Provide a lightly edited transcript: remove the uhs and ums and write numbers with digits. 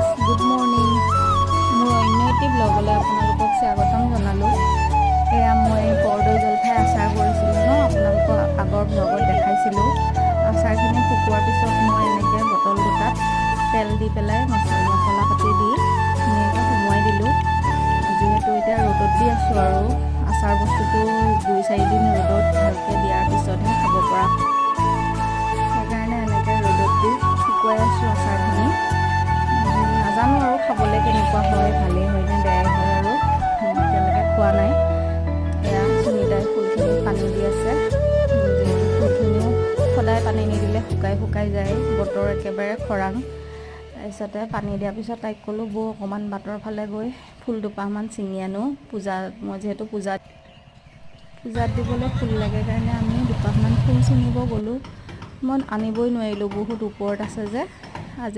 Friends, good morning. মোৰ অন্য এটি ব্লগলৈ আপোনালোকক স্বাগতম জনালোঁ। এয়া মই কৰ্দৈ জলফাই আচাৰ কৰিছিলোঁ ন, আপোনালোকক আগৰ ব্লগত দেখাইছিলোঁ। আচাৰখিনি শুকোৱাৰ পিছত মই এনেকৈ বটল দুটাত তেল দি পেলাই মছলা পাতি দি ধুনীয়াকৈ সুমুৱাই দিলোঁ। যিহেতু এতিয়া ৰ'দত দি আছোঁ আৰু আচাৰ বস্তুটো 2-4 দিন ৰ'দত ভালকৈ দিয়াৰ পিছতহে খাব পৰা। সেইকাৰণে এনেকৈ ৰ'দত দি শুকুৱাই আছোঁ আচাৰখিনি। নাজানো আৰু খাবলৈ কেনেকুৱা হয়, ভালেই হয় নে বেয়াই হয়, আৰু এতিয়ালৈকে খোৱা নাই। এয়া সুনিতাই ফুলখিনিত পানী দি আছে, যিহেতু ফুলখিনিও সদায় পানী নিদিলে শুকাই যায়, বতৰ একেবাৰে খৰাং। তাৰপিছতে পানী দিয়াৰ পিছত তাইক ক'লোঁ, বৌ অকণমান বাটৰ ফালে গৈ ফুল দুপাহমান ছিঙি আনো। মই যিহেতু পূজাত দিবলৈ ফুল লাগে কাৰণে আমি দুপাহমান ফুল ছিঙিব গ'লোঁ। মই আনিবই নোৱাৰিলোঁ, বহুত ওপৰত আছে যে। আজি